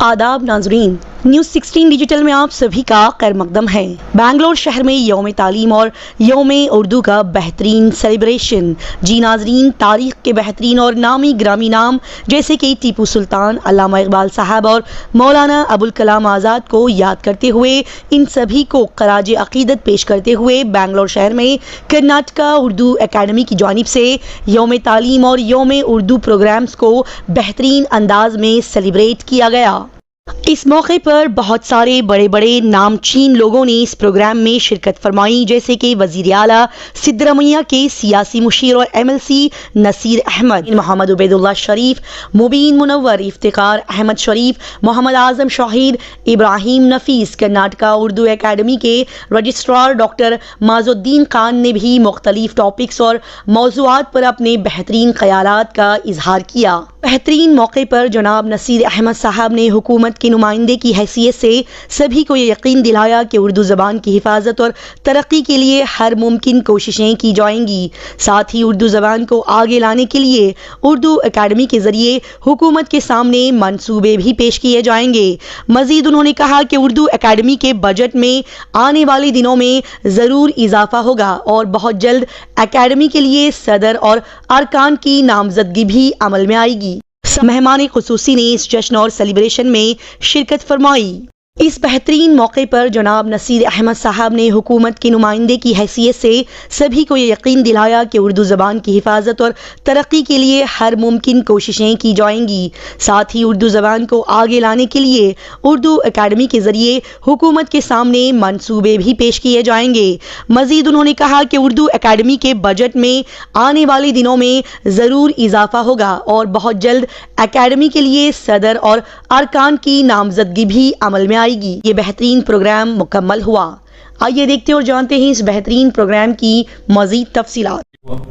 आदाब नाजरीन, news 16 digital में आप सभी का खैर मकदम है। बेंगलोर शहर में यौम तालीम और यौम उर्दू का बेहतरीन सेलिब्रेशन। जी नाजरीन, तारीख के बेहतरीन और नामी ग्रामी नाम जैसे कि टीपू सुल्तान, अल्लामा इकबाल साहब और मौलाना अबुल कलाम आज़ाद को याद करते हुए इन सभी को खराज अकीदत पेश करते हुए बेंगलोर शहर में कर्नाटका उर्दू अकेडमी की जानिब से यौम तालीम और यौम उर्दू प्रोग्राम्स को बेहतरीन अंदाज में सेलिब्रेट किया गया। इस मौके पर बहुत सारे बड़े बड़े नामचीन लोगों ने इस प्रोग्राम में शिरकत फरमाई, जैसे कि वजीर आला सिद्धरमैया के सियासी मुशीर और MLC नसीर अहमद, मोहम्मद उबैदुल्लाह शरीफ, मुबीन मुनव्वर, इफ्तिखार अहमद शरीफ, मोहम्मद आजम शाहिद, इब्राहिम नफीस। कर्नाटका उर्दू अकेडमी के रजिस्ट्रार डॉक्टर माजुद्दीन खान ने भी मुख्तलिफ टॉपिक्स और मौज़ूआत पर अपने बेहतरीन ख्यालात का इजहार किया। बेहतरीन मौके पर जनाब नसीर अहमद साहब ने हुकूमत के नुमाइंदे की हैसियत से सभी को ये यकीन दिलाया कि उर्दू ज़बान की हिफाजत और तरक्की के लिए हर मुमकिन कोशिशें की जाएंगी। साथ ही उर्दू ज़बान को आगे लाने के लिए उर्दू अकेडमी के ज़रिए हुकूमत के सामने मंसूबे भी पेश किए जाएंगे। मज़ीद उन्होंने कहा कि उर्दू अकेडमी के बजट में आने वाले दिनों में ज़रूर इजाफा होगा और बहुत जल्द अकेडमी के लिए सदर और अरकान की नामजदगी भी अमल में आएगी। मेहमान खुसूसी ने इस जश्न और सेलिब्रेशन में शिरकत फरमाई। इस बेहतरीन मौके पर जनाब नसीर अहमद साहब ने हुकूमत के नुमाइंदे की हैसियत से सभी को ये यकीन दिलाया कि उर्दू ज़बान की हिफाजत और तरक्की के लिए हर मुमकिन कोशिशें की जाएंगी। साथ ही उर्दू ज़बान को आगे लाने के लिए उर्दू अकेडमी के ज़रिए हुकूमत के सामने मंसूबे भी पेश किए जाएंगे। मज़ीद उन्होंने कहा कि उर्दू अकेडमी के बजट में आने वाले दिनों में ज़रूर इजाफा होगा और बहुत जल्द अकेडमी के लिए सदर और अरकान की नामजदगी भी अमल में आएगी। ये बेहतरीन प्रोग्राम मुकम्मल हुआ। आइए देखते और जानते हैं इस बेहतरीन प्रोग्राम की मज़ीद तफसीलात।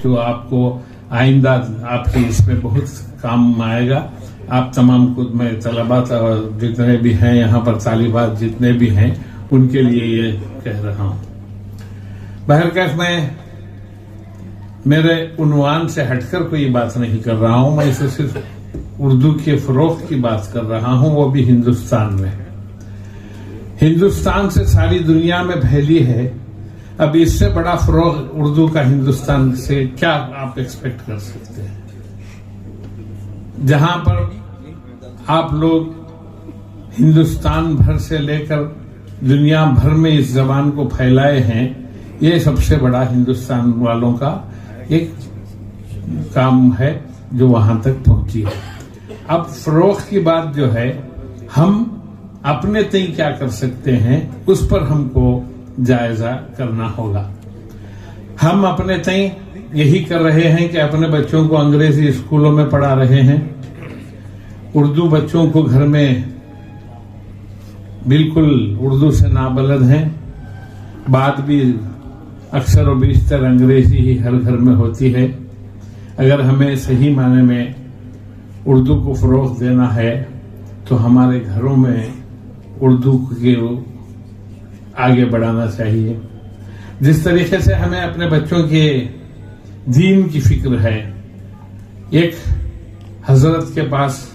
जो आपको आइंदा आपके इसमें बहुत काम आएगा। आप तमाम खुद में तलबात और जितने भी हैं यहाँ पर तालिबात जितने भी हैं उनके लिए ये कह रहा हूँ। बहरकैफ मैं मेरे उन्वान से हटकर कोई बात नहीं कर रहा हूँ। मैं इसे सिर्फ उर्दू के फरोग की बात कर रहा हूँ, वो भी हिंदुस्तान में। हिंदुस्तान से सारी दुनिया में फैली है। अब इससे बड़ा फरोग उर्दू का हिंदुस्तान से क्या आप एक्सपेक्ट कर सकते हैं। जहां पर आप लोग हिंदुस्तान भर से लेकर दुनिया भर में इस जबान को फैलाए हैं, ये सबसे बड़ा हिंदुस्तान वालों का एक काम है जो वहां तक पहुंची है। अब फरोग की बात जो है, हम अपने तय क्या कर सकते हैं उस पर हमको जायजा करना होगा। हम अपने तय यही कर रहे हैं कि अपने बच्चों को अंग्रेजी स्कूलों में पढ़ा रहे हैं। उर्दू बच्चों को घर में बिल्कुल उर्दू से नाबलद हैं। बात भी अक्सर और बेशतर अंग्रेजी ही हर घर में होती है। अगर हमें सही माने में उर्दू को फरोग देना है तो हमारे घरों में उर्दू के आगे बढ़ाना चाहिए। जिस तरीके से हमें अपने बच्चों के दीन की फिक्र है। एक हजरत के पास,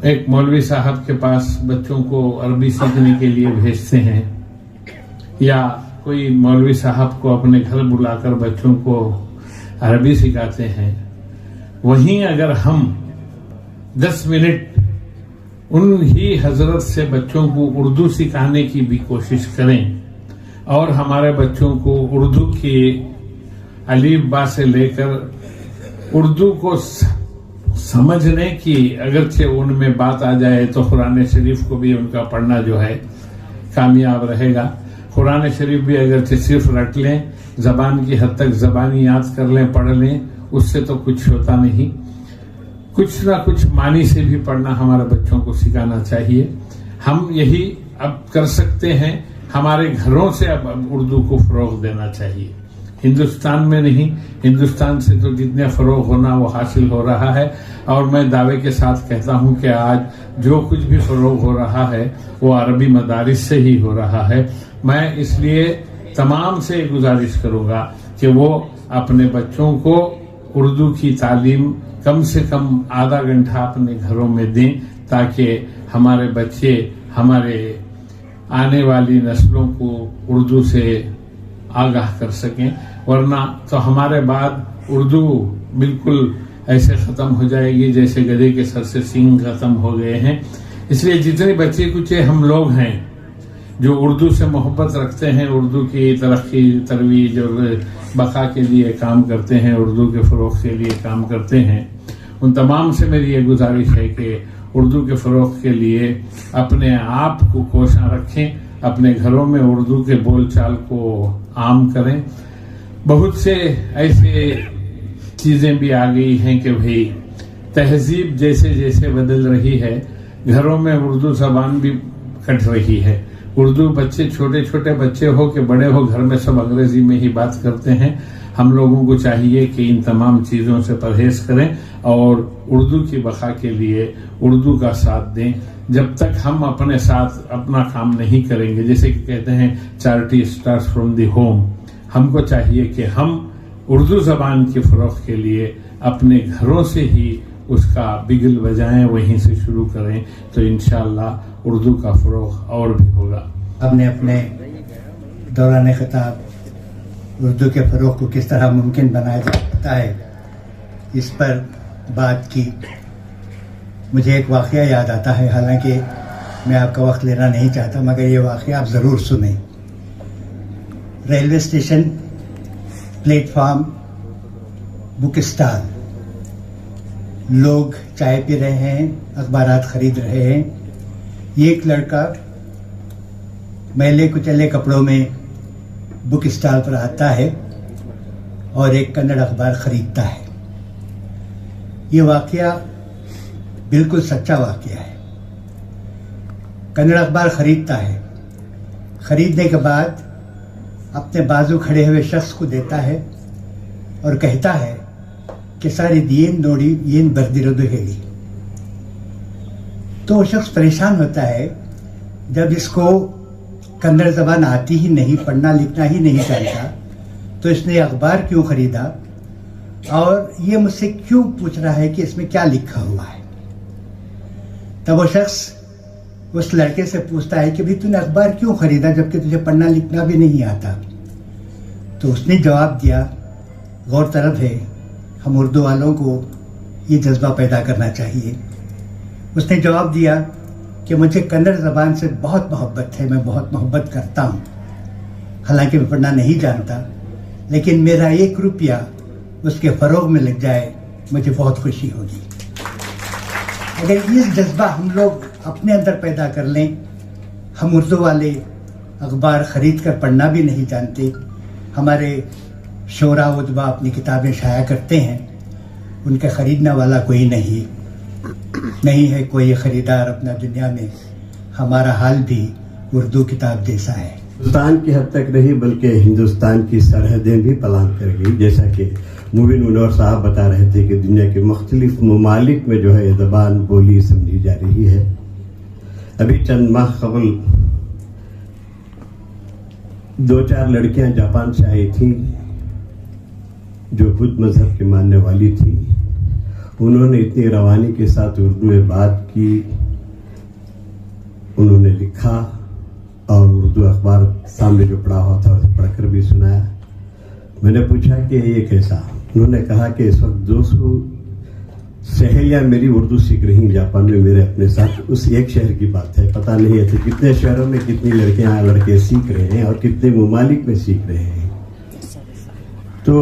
एक मौलवी साहब के पास बच्चों को अरबी सीखने के लिए भेजते हैं, या कोई मौलवी साहब को अपने घर बुलाकर बच्चों को अरबी सिखाते हैं। वहीं अगर हम 10 मिनट उन ही हजरत से बच्चों को उर्दू सिखाने की भी कोशिश करें और हमारे बच्चों को उर्दू के अलीफ बा से लेकर उर्दू को समझने की अगरचे उनमें बात आ जाए तो कुरान शरीफ को भी उनका पढ़ना जो है कामयाब रहेगा। कुरान शरीफ भी अगरचे सिर्फ रट लें, जबान की हद तक जबानी याद कर लें, पढ़ लें, उससे तो कुछ होता नहीं। कुछ ना कुछ मानी से भी पढ़ना हमारे बच्चों को सिखाना चाहिए। हम यही अब कर सकते हैं। हमारे घरों से अब उर्दू को फरोग देना चाहिए। हिंदुस्तान में नहीं, हिंदुस्तान से तो जितने फरोग होना वो हासिल हो रहा है। और मैं दावे के साथ कहता हूं कि आज जो कुछ भी फरोग हो रहा है वो अरबी मदारिस से ही हो रहा है। मैं इसलिए तमाम से गुजारिश करूंगा कि वो अपने बच्चों को उर्दू की तालीम कम से कम आधा घंटा अपने घरों में दें ताकि हमारे बच्चे हमारे आने वाली नस्लों को उर्दू से आगाह कर सकें, वरना तो हमारे बाद उर्दू बिल्कुल ऐसे ख़त्म हो जाएगी जैसे गधे के सर से सींग ख़त्म हो गए हैं। इसलिए जितने बच्चे कुचे हम लोग हैं जो उर्दू से मोहब्बत रखते हैं, उर्दू की तरक्की तरवीज और बका के लिए काम करते हैं, उर्दू के फ़रोग़ के लिए काम करते हैं, उन तमाम से मेरी ये गुजारिश है कि उर्दू के फ़रोग़ के लिए अपने आप को कोशां रखें, अपने घरों में उर्दू के बोलचाल को आम करें। बहुत से ऐसे चीज़ें भी आ गई हैं कि भाई तहजीब जैसे जैसे बदल रही है, घरों में उर्दू ज़बान भी कट रही है। उर्दू बच्चे छोटे छोटे बच्चे हो कि बड़े हो, घर में सब अंग्रेजी में ही बात करते हैं। हम लोगों को चाहिए कि इन तमाम चीज़ों से परहेज करें और उर्दू की बका के लिए उर्दू का साथ दें। जब तक हम अपने साथ अपना काम नहीं करेंगे, जैसे कि कहते हैं charity starts from the home, हमको चाहिए कि हम उर्दू ज़बान के फ़रोग़ के लिए अपने घरों से ही उसका बिगल बजाएं, वहीं से शुरू करें, तो इंशाअल्लाह उर्दू का फ़रोग़ और भी होगा। आपने अपने दौरान ख़िताब उर्दू के फ़रोग़ को किस तरह मुमकिन बनाया जा सकता है, इस पर बात की। मुझे एक वाक़या याद आता है, हालांकि मैं आपका वक्त लेना नहीं चाहता, मगर ये वाक़या आप ज़रूर सुनें। Railway station, platform, book stall, लोग चाय पी रहे हैं, अखबारात ख़रीद रहे हैं। ये एक लड़का मैले कुचले कपड़ों में बुक स्टॉल पर आता है और एक कन्नड़ अखबार ख़रीदता है। ये वाक़या बिल्कुल सच्चा वाक़या है। कन्नड़ अखबार ख़रीदता है, ख़रीदने के बाद अपने बाजू खड़े हुए शख्स को देता है और कहता है कि सारी दियन नोड़ी येन बर्दिरोदो हेली। तो वो शख्स परेशान होता है, जब इसको कन्नड़ ज़बान आती ही नहीं, पढ़ना लिखना ही नहीं जानता, तो इसने अखबार क्यों ख़रीदा और ये मुझसे क्यों पूछ रहा है कि इसमें क्या लिखा हुआ है। तब वो शख्स उस लड़के से पूछता है कि भाई तूने अखबार क्यों ख़रीदा जबकि तुझे पढ़ना लिखना भी नहीं आता। तो उसने जवाब दिया, गौर तलब है हम उर्दू वालों को ये जज्बा पैदा करना चाहिए। उसने जवाब दिया कि मुझे कन्नड़ ज़बान से बहुत मोहब्बत है, मैं बहुत मोहब्बत करता हूँ, हालांकि मैं पढ़ना नहीं जानता, लेकिन मेरा 1 रुपया उसके फ़रोग़ में लग जाए मुझे बहुत खुशी होगी। अगर ये जज्बा हम लोग अपने अंदर पैदा कर लें, हम उर्दू वाले अखबार ख़रीद कर पढ़ना भी नहीं जानते, हमारे शोरा उदबा अपनी किताबें शाया करते हैं, उनका ख़रीदने वाला कोई नहीं है कोई ख़रीदार अपना दुनिया में। हमारा हाल भी उर्दू किताब जैसा है। हिंदुस्तान की हद तक नहीं बल्कि हिंदुस्तान की सरहदें भी पलांग कर गई। जैसा कि मुबीन उनवर साहब बता रहे थे कि दुनिया के मुख्तलिफ ममालिक में जो है ये ज़बान बोली समझी जा रही है। अभी चंद माह कबल 2-4 लड़कियां जापान से आई थी जो बुद्ध मजहब के मानने वाली थी। उन्होंने इतनी रवानी के साथ उर्दू में बात की, उन्होंने लिखा और उर्दू अखबार सामने जो पढ़ा हुआ था उसे पढ़कर भी सुनाया। मैंने पूछा कि ये कैसा? उन्होंने कहा कि इस वक्त 200 सहेलियां मेरी उर्दू सीख रही हैं जापान में मेरे अपने साथ। उस एक शहर की बात है, पता नहीं है कितने शहरों में कितनी लड़कियां लड़के सीख रहे हैं और कितने ममालिक में सीख रहे हैं। तो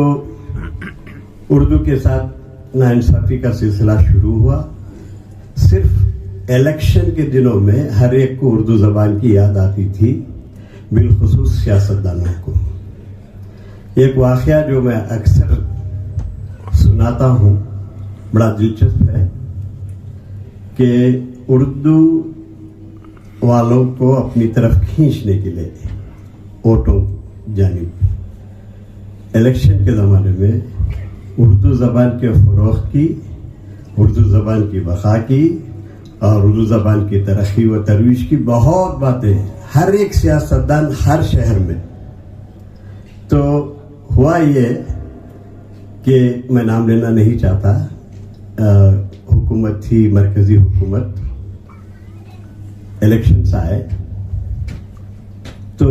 उर्दू के साथ नाइंसाफी का सिलसिला शुरू हुआ। सिर्फ इलेक्शन के दिनों में हर एक को उर्दू ज़बान की याद आती थी, बिलखुसूस सियासतदानों को। एक वाक़या जो मैं अक्सर सुनाता हूँ, बड़ा दिलचस्प है कि उर्दू वालों को अपनी तरफ खींचने के लिए वोटों जानिब इलेक्शन के ज़माने में उर्दू ज़बान के फ़रोग़ की, उर्दू ज़बान की बक़ा की और उर्दू ज़बान की तरक्की व तरोइज की बहुत बातें हर एक सियासतदान हर शहर में। तो हुआ ये कि मैं नाम लेना नहीं चाहता, हुकूमत थी, मरकज़ी हुकूमत, इलेक्शंस आए तो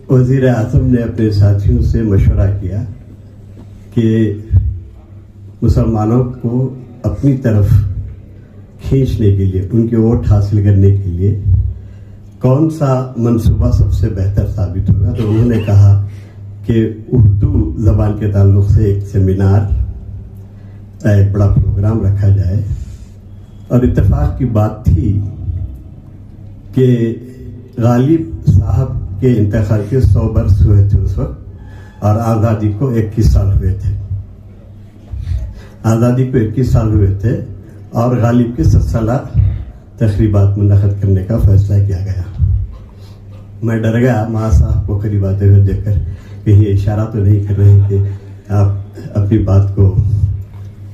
वजीर आजम ने अपने साथियों से मशवरा किया कि मुसलमानों को अपनी तरफ खींचने के लिए, उनके वोट हासिल करने के लिए कौन सा मंसूबा सबसे बेहतर साबित होगा। तो उन्होंने कहा कि उर्दू ज़बान के ताल्लुक से एक सेमिनार, एक बड़ा प्रोग्राम रखा जाए। और इत्तेफाक की बात थी कि गालिब साहब के इंतकाल के 100 बरस हुए थे उस वक्त, और आज़ादी को 21 साल हुए थे। आज़ादी को 21 साल हुए थे और गालिब के 7 साला तकरीबात मुनक़द करने का फैसला किया गया। मैं डर गया माँ साहब को करीब आते हुए देखकर, कहीं इशारा तो नहीं कर रहे हैं कि आप अपनी बात को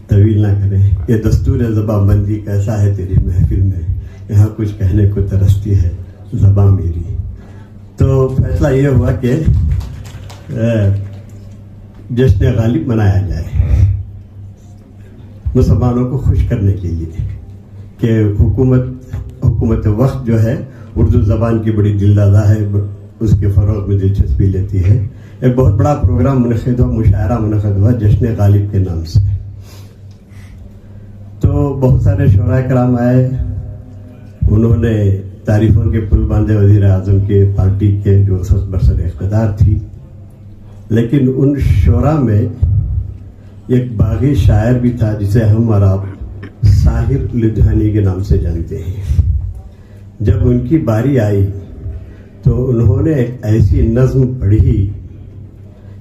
तवील ना करें। ये दस्तूर ज़बानबंदी कैसा है तेरी महफिल में, यहाँ कुछ कहने को तरसती है ज़बान मेरी। तो फैसला ये हुआ कि जश्न गालिब मनाया जाए मुसलमानों को खुश करने के लिए, कि हुकूमत वक्त जो है उर्दू ज़बान की बड़ी दिलदादा है, उसके फ़रोग़ में दिलचस्पी लेती है। एक बहुत बड़ा प्रोग्राम मुनक़िद हुआ, मुशायरा मुनक़िद हुआ जश्न गालिब के नाम से। तो बहुत सारे शोरा कराम आए, उन्होंने तारीफ़ों के पुल बांधे वज़ीर आज़म के पार्टी के जो उस वक्त बरसर इक़्तिदार थी। लेकिन उन शोरा में एक बागी शायर भी था जिसे हम और आप साहिर लुधियानी के नाम से जानते हैं। जब उनकी बारी आई तो उन्होंने एक ऐसी नज़्म पढ़ी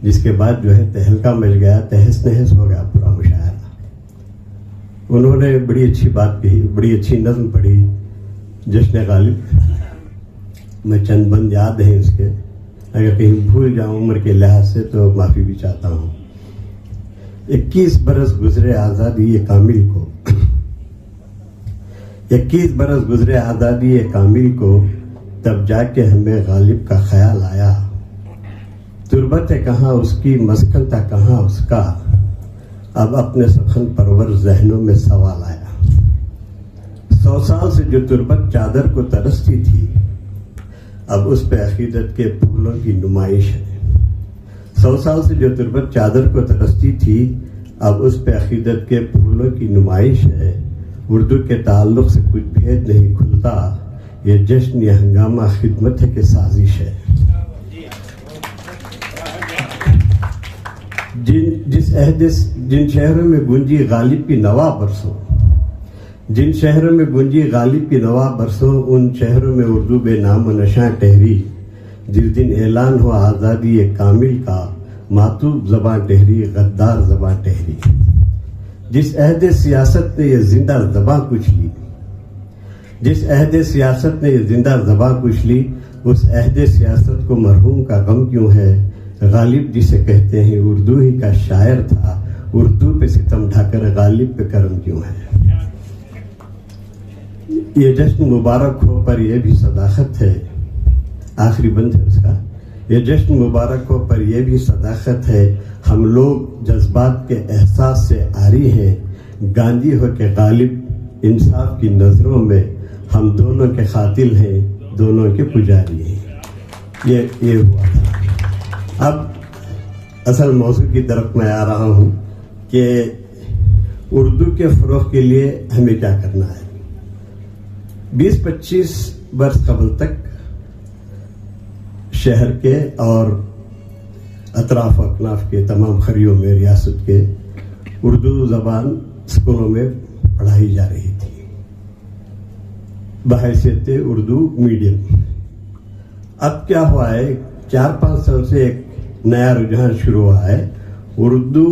जिसके बाद जो है तहलका मच गया, तहस नहस हो गया पूरा मुशायरा। उन्होंने बड़ी अच्छी बात कही, बड़ी अच्छी नज़्म पढ़ी जश्न गालिब। मैं चंद बंद याद है उसके, अगर कहीं भूल जाऊं उम्र के लिहाज से तो माफ़ी भी चाहता हूं। 21 बरस गुजरे आज़ादी ये कामिल को, 21 बरस गुजरे आज़ादी ये कामिल को, तब जाके हमें गालिब का ख्याल आया। तुरबत कहाँ उसकी, मस्कन था कहाँ उसका, अब अपने सखन परवर जहनों में सवाल आया। 100 साल से जो तुरबत चादर को तरसती थी, अब उस पे अकीदत के फूलों की नुमाइश है। 100 साल से जो तुरबत चादर को तरसती थी, अब उस पे अकीदत के फूलों की नुमाइश है। उर्दू के ताल्लुक से कुछ भेद नहीं खुलता, ये जश्न ये हंगामा खिदमत है कि साजिश है। जिन शहरों में गुंजी गालिब की नवा बरसों, जिन शहरों में गुंजी गालिब की नवा बरसों, उन शहरों में उर्दू बेनाम नशा ठहरी। जिस दिन ऐलान हुआ आज़ादी ये कामिल का, मातूब ज़बान ठहरी, गद्दार ज़बान ठहरी। जिस अहद सियासत ने ये जिंदा ज़बां कुचली, जिस अहद सियासत ने ये जिंदा ज़बां कुचली, उस अहद सियासत को मरहूम का गम क्यों है। गालिब जिसे कहते हैं उर्दू ही का शायर था, उर्दू पे सितम ढाकर गालिब पे करम क्यों है। ये जश्न मुबारक हो पर यह भी सदाकत है, आखिरी बंद है उसका। ये जश्न मुबारक हो पर यह भी सदाकत है, हम लोग जज्बात के एहसास से आरी हैं। गांधी हो के गालिब इंसाफ की नज़रों में, हम दोनों के खातिल हैं, दोनों के पुजारी हैं। ये हुआ था। अब असल मौजू की तरफ मैं आ रहा हूँ कि उर्दू के फ़रोग़ के लिए हमें क्या करना है। 20-25 वर्ष कबल तक शहर के और अतराफ अकनाफ के तमाम खरियों में रियासत के उर्दू ज़बान स्कूलों में पढ़ाई जा रही थी बहैसियत उर्दू मीडियम। अब क्या हुआ है, 4-5 साल से एक नया रुझान शुरू हुआ है, उर्दू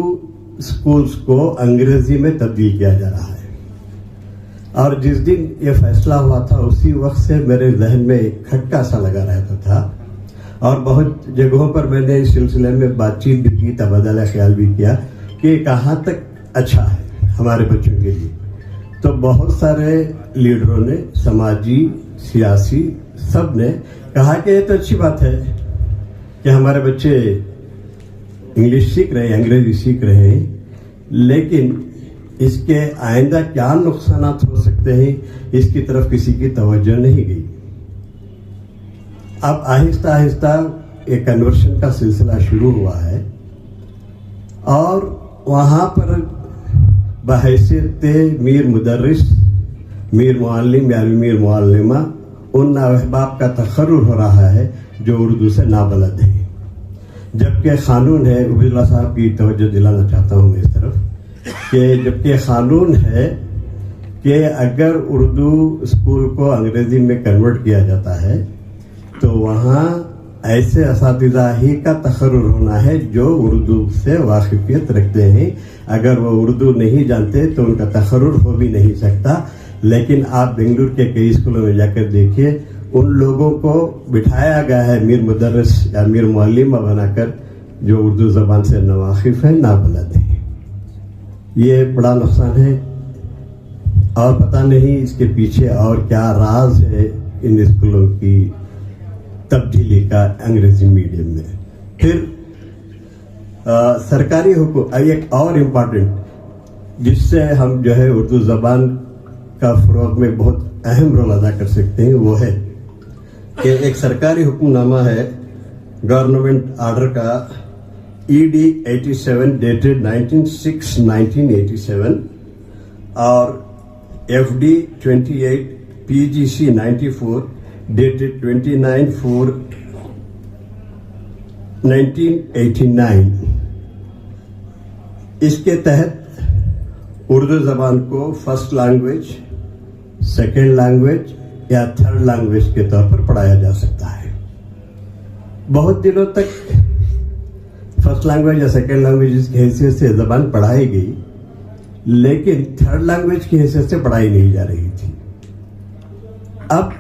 स्कूल्स को अंग्रेजी में तब्दील किया जा रहा है। और जिस दिन ये फैसला हुआ था उसी वक्त से मेरे जहन में एक खटका सा लगा रहता था, और बहुत जगहों पर मैंने इस सिलसिले में बातचीत भी की, तबादला ख्याल भी किया कि कहाँ तक अच्छा है हमारे बच्चों के लिए। तो बहुत सारे लीडरों ने, समाजी, सियासी, सब ने कहा कि ये तो अच्छी बात है कि हमारे बच्चे इंग्लिश सीख रहे हैं, अंग्रेजी सीख रहे हैं, लेकिन इसके आइंदा क्या नुकसानात हो सकते रखते हैं, इसकी तरफ किसी की तवज्जो नहीं गई। अब आहिस्ता आहिस्ता एक कन्वर्शन का सिलसिला शुरू हुआ है और वहाँ पर बहैसियत मीर मुदर्रिस, मीर मुअल्लिम या मीर मुअल्लिमा उन अहबाब का तखर्रुर हो रहा है जो उर्दू से नाबलद हैं। जबकि क़ानून है, उबैदुल्लाह साहब की तवज्जो दिलाना चाहता हूँ मैं इस तरफ, कि जबकि क़ानून है कि अगर उर्दू स्कूल को अंग्रेज़ी में कन्वर्ट किया जाता है तो वहाँ ऐसे असातिज़ा ही का तखर्रुर होना है जो उर्दू से वाकिफियत रखते हैं। अगर वो उर्दू नहीं जानते तो उनका तखर्रुर हो भी नहीं सकता। लेकिन आप बेंगलुरु के कई स्कूलों में जाकर देखिए, उन लोगों को बिठाया गया है मीर मुदर्रिस या मीर मुअल्लिमा बनाकर जो उर्दू ज़बान से नावाकिफ है, नाबलद है। ये बड़ा नुकसान है और पता नहीं इसके पीछे और क्या राज है इन स्कूलों की तब्दीली का अंग्रेजी मीडियम में। फिर सरकारी हुकूम एक और इम्पॉर्टेंट जिससे हम जो है उर्दू ज़बान का फ़रोग़ में बहुत अहम रोल अदा कर सकते हैं, वो है कि एक सरकारी हुक्मनामा है गवर्नमेंट ऑर्डर का ED 87 डेटेड 19/6/1987 और FD 28 PGC 94 dated 29/4/1989। इसके तहत उर्दू ज़बान को फर्स्ट लैंग्वेज, सेकेंड लैंग्वेज या थर्ड लैंग्वेज के तौर पर पढ़ाया जा सकता है। बहुत दिनों तक फर्स्ट लैंग्वेज या सेकेंड लैंग्वेज की हैसियत से ज़बान पढ़ाई गई, लेकिन थर्ड लैंग्वेज की हैसियत से पढ़ाई नहीं जा रही थी। अब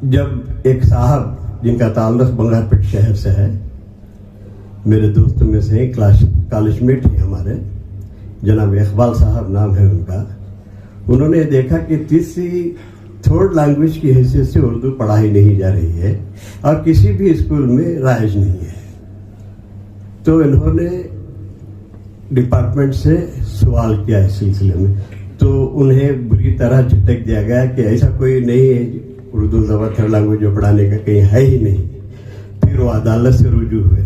जब एक साहब जिनका ताल्लुक बंगारपेट शहर से है, मेरे दोस्तों में से कॉलेजमेट ही हमारे, जनाब इकबाल साहब नाम है उनका, उन्होंने देखा कि तीसरी थर्ड लैंग्वेज की हैसियत से उर्दू पढ़ाई नहीं जा रही है और किसी भी स्कूल में राइज नहीं है। तो इन्होंने डिपार्टमेंट से सवाल किया इस सिलसिले में, तो उन्हें बुरी तरह झटक दिया गया कि ऐसा कोई नहीं है, उर्दू ज़बान थर्ड लैंग्वेज जो पढ़ाने का कहीं है ही नहीं। फिर वो अदालत से रुजू हुए।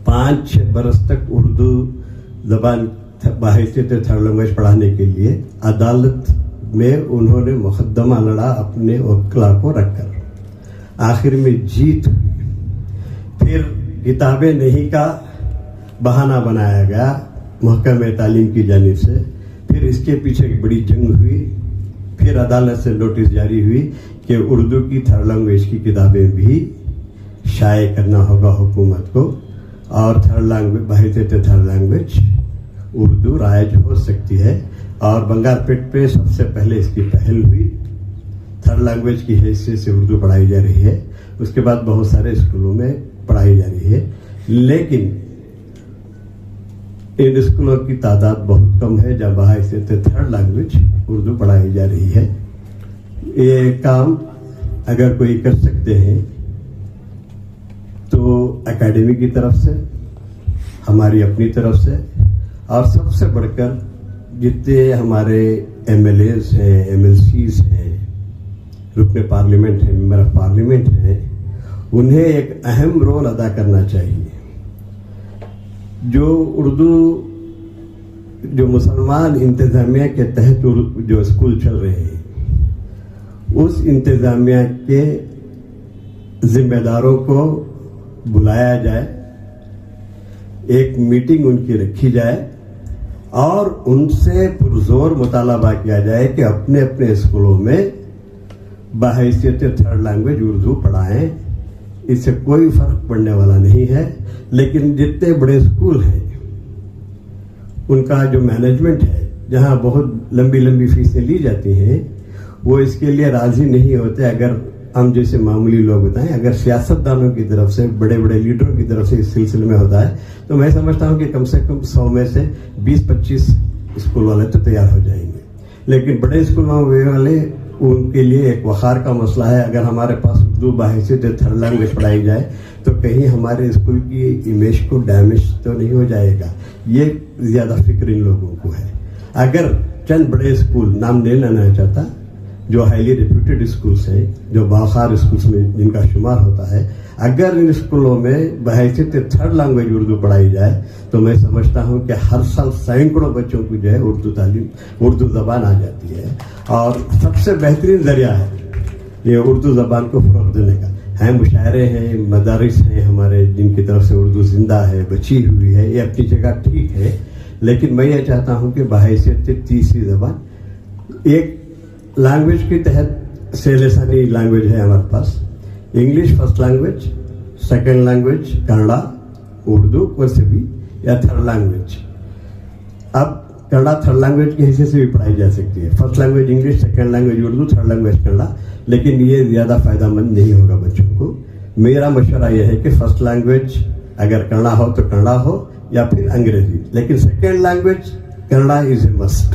5-6 बरस तक उर्दू ज़बान बहैसियत थर्ड लैंग्वेज पढ़ाने के लिए अदालत में उन्होंने मुकदमा लड़ा अपने वकीला को रखकर। आखिर में जीत हुई। फिर किताबें नहीं का बहाना बनाया गया महकमे तालीम की जानिब से। फिर इसके पीछे एक बड़ी जंग हुई। फिर अदालत से नोटिस जारी हुई कि उर्दू की थर्ड लैंग्वेज की किताबें भी शाये करना होगा हुकूमत को, और थर्ड लैंग्वेज बहैसियत थर्ड लैंग्वेज उर्दू राइज हो सकती है। और बंगारपेट पे सबसे पहले इसकी पहल हुई। थर्ड लैंग्वेज की हैसियत से उर्दू पढ़ाई जा रही है। उसके बाद बहुत सारे स्कूलों में पढ़ाई जा रही है, लेकिन इन स्कूलों की तादाद बहुत कम है जहाँ बहैसियत थर्ड लैंग्वेज उर्दू पढ़ाई जा रही है। ये काम अगर कोई कर सकते हैं तो एकेडमी की तरफ से, हमारी अपनी तरफ से, और सबसे बढ़कर जितने हमारे MLAs हैं, MLCs हैं, रुकने पार्लियामेंट हैं, मेंबर ऑफ पार्लियामेंट हैं, उन्हें एक अहम रोल अदा करना चाहिए। जो उर्दू जो मुसलमान इंतजामिया के तहत जो स्कूल चल रहे हैं, उस इंतजामिया के जिम्मेदारों को बुलाया जाए, एक मीटिंग उनकी रखी जाए और उनसे पुरजोर मुतालबा किया जाए कि अपने अपने स्कूलों में बहैसियत थर्ड लैंग्वेज उर्दू पढ़ाएं। इससे कोई फर्क पड़ने वाला नहीं है। लेकिन जितने बड़े स्कूल हैं उनका जो मैनेजमेंट है, जहां बहुत लंबी लंबी फीसें ली जाती हैं, वो इसके लिए राजी नहीं होते। अगर हम जैसे मामूली लोग बताएं, अगर सियासतदानों की तरफ से, बड़े बड़े लीडरों की तरफ से इस सिलसिले में होता है, तो मैं समझता हूं कि कम से कम 100 में से 20-25 स्कूल वाले तो तैयार हो जाएंगे। लेकिन बड़े स्कूल वाले, उनके लिए एक वखार का मसला है। अगर हमारे पास उर्दू बहैसियत थर्ड लैंग्वेज पढ़ाई जाए तो कहीं हमारे स्कूल की इमेज को डैमेज तो नहीं हो जाएगा। ये ज्यादा फिक्र इन लोगों को है। अगर चंद बड़े स्कूल, नाम नहीं लेना चाहता, जो हाईली रेप्यूटेड स्कूल्स हैं, जो बाखार स्कूल्स में जिनका शुमार होता है, अगर इन स्कूलों में बहैसियत थर्ड लैंग्वेज उर्दू पढ़ाई जाए तो मैं समझता हूं कि हर साल सैकड़ों बच्चों को जो है उर्दू ज़बान आ जाती है, और सबसे बेहतरीन जरिया है ये उर्दू ज़बान को फ़रोग़ देने का। हैं मुशायरे हैं, मदारिस हैं हमारे जिनकी तरफ से उर्दू जिंदा है, बची हुई है, ये अपनी जगह ठीक है, लेकिन मैं ये चाहता हूं कि बहैसियत तीसरी ज़बान एक लैंग्वेज के तहत से लसानी लैंग्वेज है हमारे पास, English first language, second language Kannada, Urdu वैसे भी, या थर्ड लैंग्वेज। अब कन्नड़ा थर्ड लैंग्वेज के हिस्से से भी पढ़ाई जा सकती है, first language English, second language Urdu, third language Kannada, लेकिन ये ज़्यादा फायदेमंद नहीं होगा बच्चों को। मेरा मशवरा यह है कि फर्स्ट लैंग्वेज अगर कन्नड़ा हो तो कन्नड़ा हो या फिर अंग्रेजी, लेकिन second language Kannada is a must.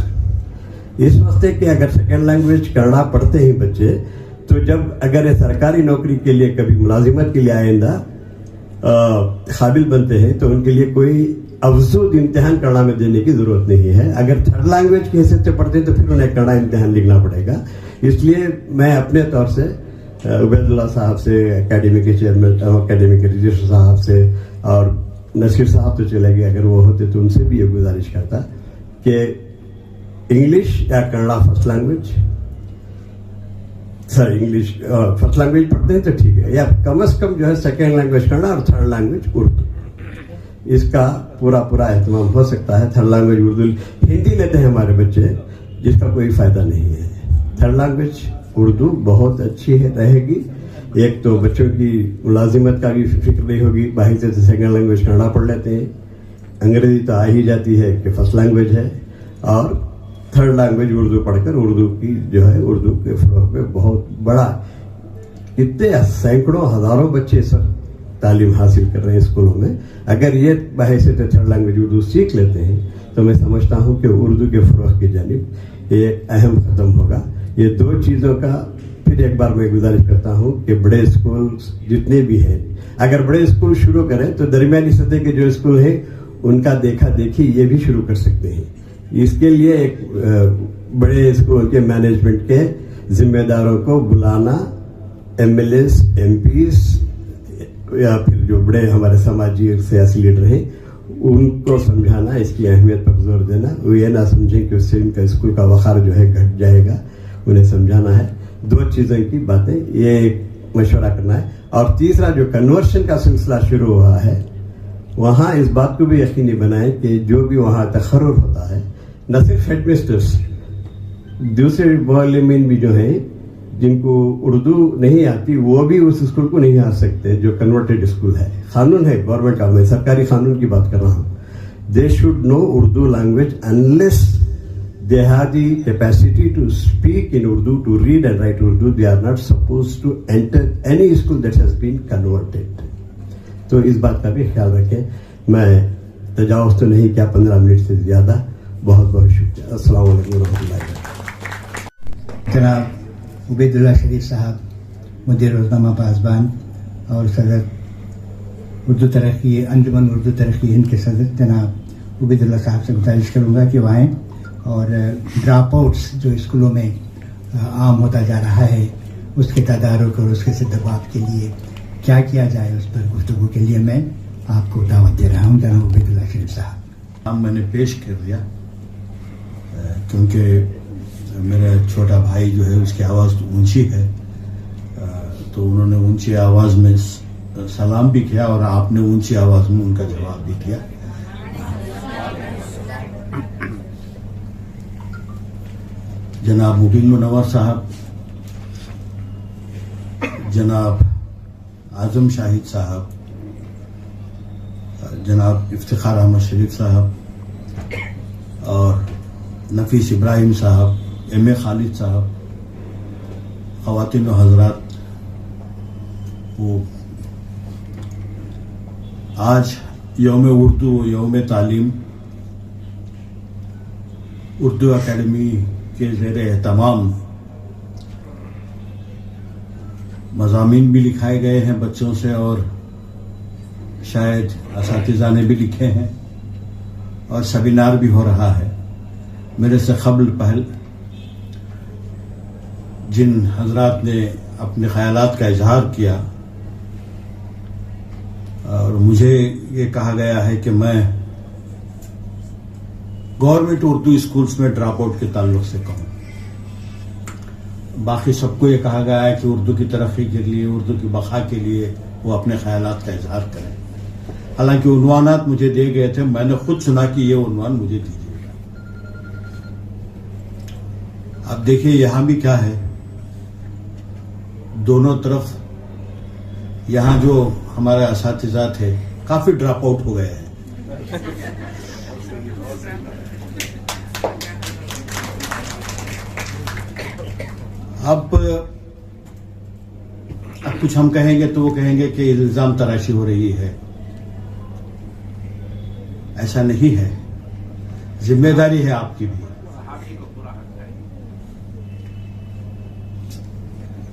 इस वास्ते कि अगर सेकंड लैंग्वेज कन्नड़ा पढ़ते ही बच्चे, तो जब अगर ये सरकारी नौकरी के लिए कभी मुलाजिमत के लिए आइंदा काबिल बनते हैं तो उनके लिए कोई अफजूद इम्तिहान कन्नड़ा में देने की जरूरत नहीं है। अगर थर्ड लैंग्वेज की हैसियत से पढ़ते हैं तो फिर उन्हें कन्नड़ा इम्तिहान लिखना पड़ेगा। इसलिए मैं अपने तौर से उबैदुल्लाह साहब से, एकेडमी के चेयरमैन, एकेडमी के रजिस्ट्रार साहब से, और नसीर साहब तो चले गए, अगर वो होते तो उनसे भी ये गुजारिश करता कि इंग्लिश या Kannada first language, English first language पढ़ते हैं तो ठीक है, या कम से कम जो है सेकेंड लैंग्वेज कन्नड़ा और थर्ड लैंग्वेज उर्दू, इसका पूरा एहतमाम हो सकता है। थर्ड लैंग्वेज उर्दू, हिंदी लेते हैं हमारे बच्चे जिसका कोई फायदा नहीं है, थर्ड लैंग्वेज उर्दू बहुत अच्छी है रहेगी। एक तो बच्चों की मुलाजिमत का भी फिक्र नहीं होगी, बाहर से सेकेंड लैंग्वेज कन्नड़ा पढ़ लेते हैं, अंग्रेजी तो आ ही जाती है कि फर्स्ट लैंग्वेज है, और थर्ड लैंग्वेज उर्दू पढ़कर उर्दू की जो है उर्दू के फरोग में बहुत बड़ा, इतने सैकड़ों हजारों बच्चे इस वक्त तालीम हासिल कर रहे हैं स्कूलों में। अगर ये बहैसियत थर्ड लैंग्वेज उर्दू सीख लेते हैं तो मैं समझता हूं कि उर्दू के फरोग की जानिब ये अहम कदम होगा। ये दो चीज़ों का फिर एक बार मैं गुजारिश करता हूं कि बड़े स्कूल जितने भी हैं, अगर बड़े स्कूल शुरू करें तो दरमियानी सतह के जो स्कूल हैं उनका देखा देखी ये भी शुरू कर सकते हैं। इसके लिए एक बड़े स्कूल के मैनेजमेंट के जिम्मेदारों को बुलाना, एमएलएस, एमपीस, या फिर जो बड़े हमारे समाजी और सियासी लीडर हैं उनको समझाना, इसकी अहमियत पर जोर देना। वो ये ना समझें कि उससे इनका स्कूल का वखार जो है घट जाएगा, उन्हें समझाना है। दो चीज़ों की बातें ये एक मशवरा करना है। और तीसरा जो कन्वर्शन का सिलसिला शुरू हुआ है, वहाँ इस बात को भी यकीनी बनाएं कि जो भी वहाँ तखर्रुर होता है, न सिर्फ हेडमिस्ट्रेस, दूसरे मुअल्लिमीन भी जो हैं जिनको उर्दू नहीं आती वो भी उस स्कूल को नहीं आ सकते जो कन्वर्टेड स्कूल है। कानून है गवर्नमेंट का, मैं सरकारी कानून की बात कर रहा हूँ। They should know Urdu language unless they have the capacity to speak in Urdu, to read and write Urdu. They are not suppose to enter any school that has been converted. तो इस बात का भी ख्याल रखें। मैं तजावुज़ तो नहीं किया 15 मिनट से ज्यादा। बहुत बहुत शुक्रिया। अस्सलाम वालेकुम रहमतुल्लाह। जनाब उबैदुल्लाह शरीफ साहब, मुदीर रोज़नामा पासबान और सदर उर्दू तरक्की, अंजुमन उर्दू तरक्की हिंद के सदर जनाब उबैदुल्लाह साहब से गुजारिश करूँगा कि वो आएँ और ड्रॉप आउट्स जो स्कूलों में आम होता जा रहा है उसके तदारुक और उसके से दबाव के लिए क्या किया जाए उस पर गुफ्तगू के लिए मैं आपको दावत दे रहा हूँ। जनाब उबैदुल्लाह शरीफ साहब, नाम मैंने पेश कर दिया क्योंकि मेरा छोटा भाई जो है उसकी आवाज़ तो ऊंची है, तो उन्होंने ऊंची आवाज़ में सलाम भी किया और आपने ऊंची आवाज़ में उनका जवाब भी किया। जनाब मुबीन मुनव्वर साहब, जनाब आजम शाहिद साहब, जनाब इफ्तिखार अहमद शरीफ साहब और नफीस इब्राहिम साहब, एम.ए. खालिद साहब, ख़वातीन व हज़रात, वो आज यौम उर्दू, यौम तालीम, उर्दू अकेडमी के ज़ेर एहतमाम मज़ामीन भी लिखाए गए हैं बच्चों से और शायद असातिज़ा ने भी लिखे हैं और सेमिनार भी हो रहा है। میرے سے قبل پہل جن حضرات نے اپنے خیالات کا اظہار کیا اور مجھے یہ کہا گیا ہے کہ میں گورنمنٹ اردو اسکولز میں ڈراپ آؤٹ کے تعلق سے کہوں. باقی سب کو یہ کہا گیا ہے کہ اردو کی ترقی کے لیے، اردو کی بقا کے لیے وہ اپنے خیالات کا اظہار کریں. حالانکہ عنوانات مجھے دے گئے تھے، میں نے خود سنا کہ یہ عنوان مجھے دیجیے گا. اب دیکھیے یہاں بھی کیا ہے، دونوں طرف یہاں جو ہمارے اساتذہ تھے کافی ڈراپ آؤٹ ہو گئے ہیں. اب کچھ ہم کہیں گے تو وہ کہیں گے کہ الزام تراشی ہو رہی ہے. ایسا نہیں ہے، ذمہ داری ہے آپ کی بھی.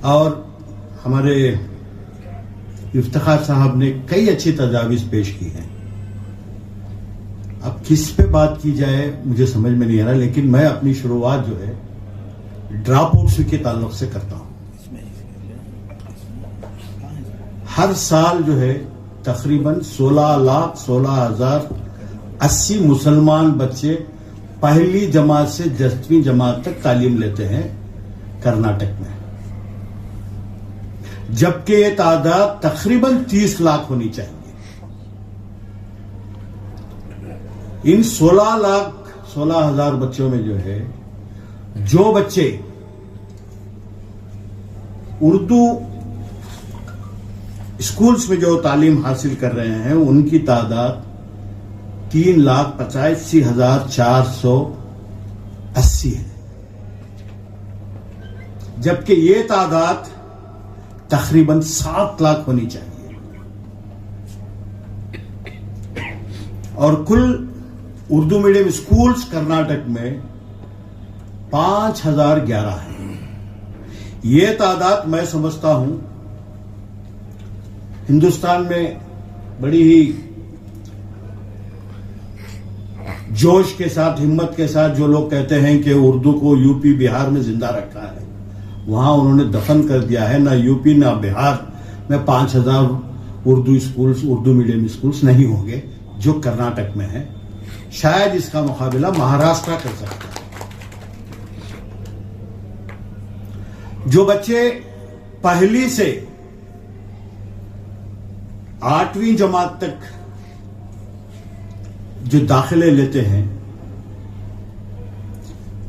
اور ہمارے افتخار صاحب نے کئی اچھی تجاویز پیش کی ہیں. اب کس پہ بات کی جائے مجھے سمجھ میں نہیں آ رہا، لیکن میں اپنی شروعات جو ہے ڈراپ آؤٹس کے تعلق سے کرتا ہوں. ہر سال جو ہے تقریباً 16,16,080 مسلمان بچے پہلی جماعت سے 10ویں جماعت تک تعلیم لیتے ہیں کرناٹک میں، جبکہ یہ تعداد تقریباً 30 لاکھ ہونی چاہیے. ان 16,00,000 بچوں میں جو ہے، جو بچے اردو اسکولز میں جو تعلیم حاصل کر رہے ہیں ان کی تعداد 3,85,480 ہے، جبکہ یہ تعداد تقریباً 7 لاکھ ہونی چاہیے. اور کل اردو میڈیم اسکولز کرناٹک میں 5,011 ہیں. یہ تعداد میں سمجھتا ہوں ہندوستان میں بڑی ہی جوش کے ساتھ، ہمت کے ساتھ جو لوگ کہتے ہیں کہ اردو کو یو پی بہار میں زندہ رکھا ہے، وہاں انہوں نے دفن کر دیا ہے. نہ یو پی نہ بہار میں 5,000 اردو میڈیم اسکولز نہیں ہوں گے جو کرناٹک میں ہیں. شاید اس کا مقابلہ مہاراشٹر کر سکتا ہے. جو بچے پہلی سے 8ویں جماعت تک جو داخلے لیتے ہیں،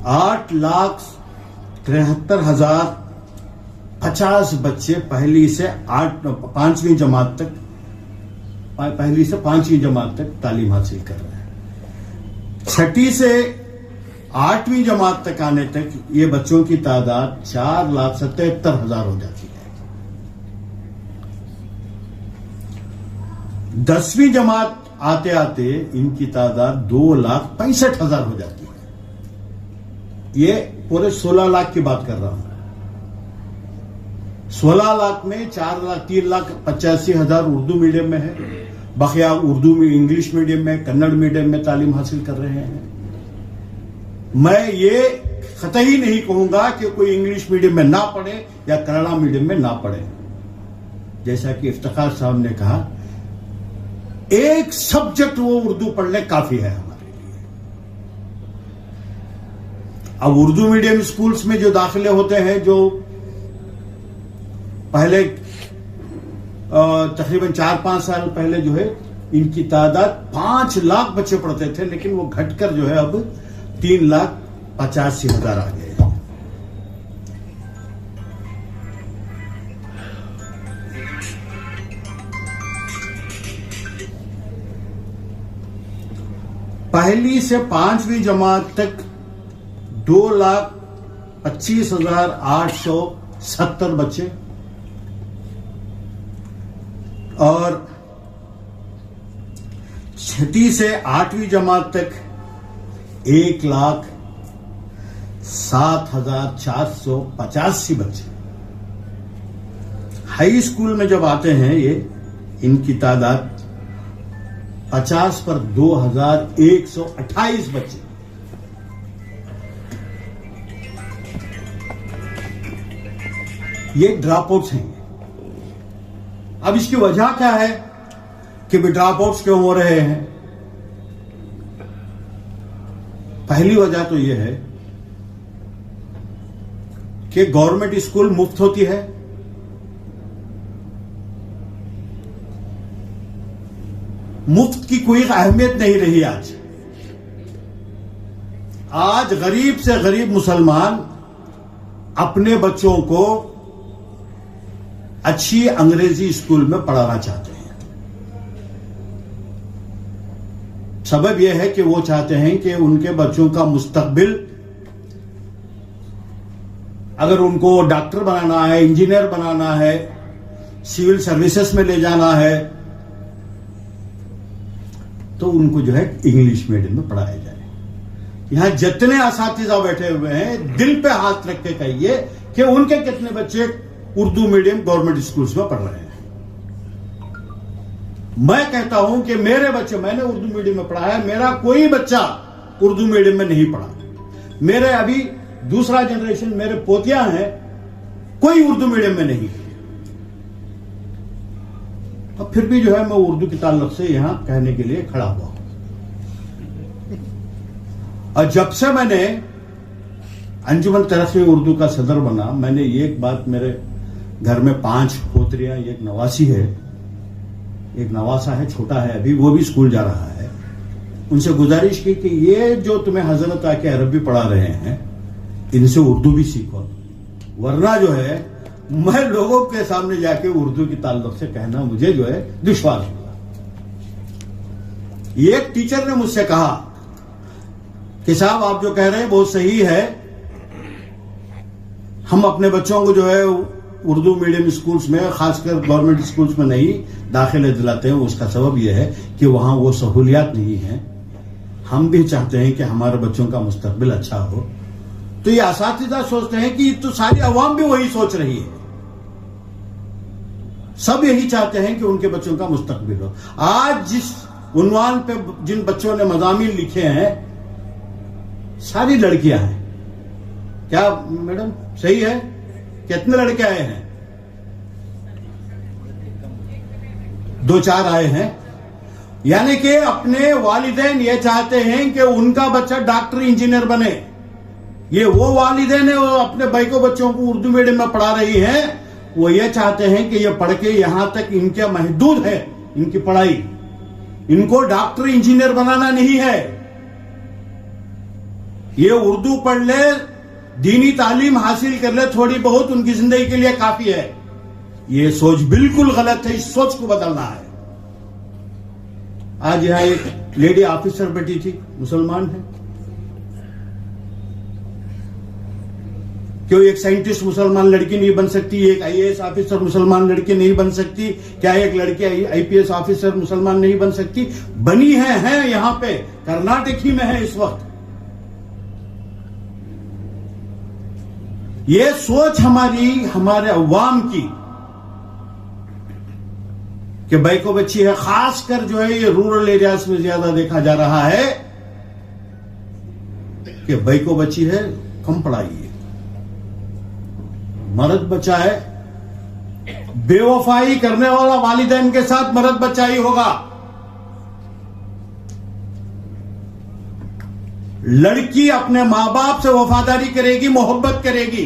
8,73,050 بچے پہلی سے 5ویں جماعت تک تعلیم حاصل کر رہے ہیں. 6 سے 8ویں جماعت تک آنے تک یہ بچوں کی تعداد 4,77,000 ہو جاتی ہے. 10ویں جماعت آتے آتے ان کی تعداد 2,65,000 ہو جاتی ہے. یہ پورے 16 لاکھ کی بات کر رہا ہوں. 16 لاکھ میں 3,85,000 اردو میڈیم میں ہے، بقیہ اردو میں، انگلش میڈیم میں، کنڑ میڈیم میں تعلیم حاصل کر رہے ہیں. میں یہ قطعی نہیں کہوں گا کہ کوئی انگلش میڈیم میں نہ پڑھے یا کنڑا میڈیم میں نہ پڑھے. جیسا کہ افتخار صاحب نے کہا، ایک سبجیکٹ وہ اردو پڑھ لے کافی ہے ہمارے لیے. اب اردو میڈیم اسکولز میں جو داخلے ہوتے ہیں، جو پہلے تقریباً 4-5 سال پہلے جو ہے ان کی تعداد 5 لاکھ بچے پڑھتے تھے، لیکن وہ گھٹ کر جو ہے اب 3,85,000 آ گئے. پہلی سے 5ویں جماعت تک 2,25,870 بچے، اور 6 سے 8ویں جماعت تک 1,07,485 بچے. ہائی اسکول میں جب آتے ہیں یہ، ان کی تعداد 50 پر 2,128 بچے. ये ड्रॉप आउट्स हैं। अब इसकी वजह क्या है कि ड्रॉप आउट्स क्यों हो रहे हैं? पहली वजह तो यह है कि गवर्नमेंट स्कूल मुफ्त होती है, मुफ्त की कोई अहमियत नहीं रही। आज गरीब से गरीब मुसलमान अपने बच्चों को अच्छी अंग्रेजी स्कूल में पढ़ाना चाहते हैं। सबब यह है कि वो चाहते हैं कि उनके बच्चों का मुस्तकबिल, अगर उनको डॉक्टर बनाना है, इंजीनियर बनाना है, सिविल सर्विसेज में ले जाना है, तो उनको जो है इंग्लिश मीडियम में पढ़ाया जाए। यहां जितने असातिज़ा बैठे हुए हैं, दिल पे हाथ रख के कहिए कि उनके कितने बच्चे उर्दू मीडियम गवर्नमेंट स्कूल्स में पढ़ रहे हैं। मैं कहता हूं कि मेरे बच्चे, मैंने उर्दू मीडियम में पढ़ा है, मेरा कोई बच्चा उर्दू मीडियम में नहीं पढ़ा। मेरे अभी दूसरा जनरेशन, मेरे पोतियां हैं, कोई उर्दू मीडियम में नहीं। अब फिर भी जो है मैं उर्दू के ताल्लुक से यहां कहने के लिए खड़ा हुआ हूं। और जब से मैंने अंजुमन तरक्की उर्दू का सदर बना, मैंने एक बात, मेरे घर में 5 पोतरियां, एक नवासी है, एक नवासा है, छोटा है अभी, वो भी स्कूल जा रहा है। उनसे गुजारिश की कि ये जो तुम्हें हजरत आके अरबी पढ़ा रहे हैं, इनसे उर्दू भी सीखो, वरना जो है मैं लोगों के सामने जाके उर्दू की ताल्लुक से कहना मुझे जो है दुश्वार होगा। एक टीचर ने मुझसे कहा कि साहब आप जो कह रहे हैं बहुत सही है, हम अपने बच्चों को जो है उर्दू मीडियम स्कूल्स में, खासकर गवर्नमेंट स्कूल्स में नहीं दाखिले दिलाते हैं। उसका सबब यह है कि वहां वो सहूलियात नहीं है। हम भी चाहते हैं कि हमारे बच्चों का मुस्तकबिल अच्छा हो। तो ये असातिज़ा सोचते हैं कि तो सारी अवाम भी वही सोच रही है, सब यही चाहते हैं कि उनके बच्चों का मुस्तकबिल हो। आज जिस उन्वान पे जिन बच्चों ने मज़ामीन लिखे हैं, सारी लड़कियां हैं। क्या मैडम सही है? कितने लड़के आए हैं? 2-4 आए हैं। यानी कि अपने वालिदैन ये चाहते हैं कि उनका बच्चा डॉक्टर इंजीनियर बने। ये वो वालिदैन है, वो अपने भाइयों बच्चों को उर्दू मीडियम में पढ़ा रही हैं। वो ये चाहते हैं कि ये पढ़ के यहां तक इनके महदूद है इनकी पढ़ाई, इनको डॉक्टर इंजीनियर बनाना नहीं है। ये उर्दू पढ़ ले, दीनी तालीम हासिल कर ले, थोड़ी बहुत उनकी जिंदगी के लिए काफी है। ये सोच बिल्कुल गलत है, इस सोच को बदलना है। आज यहां एक लेडी ऑफिसर बैठी थी, मुसलमान है। क्यों एक साइंटिस्ट मुसलमान लड़की नहीं बन सकती? एक आईएएस ऑफिसर मुसलमान लड़की नहीं बन सकती? क्या एक लड़की आईपीएस ऑफिसर मुसलमान नहीं बन सकती? बनी है यहां पे, कर्नाटक ही में है इस वक्त। ये सोच हमारे अवाम की कि बैको बच्ची है, खासकर जो है ये रूरल एरियाज में ज्यादा देखा जा रहा है कि बैको बच्ची है, कम पढ़ाई है। मर्द बच्चा है, बेवफाई करने वाला वालिदैन के साथ मर्द बच्चा ही होगा। लड़की अपने मां बाप से वफादारी करेगी, मोहब्बत करेगी।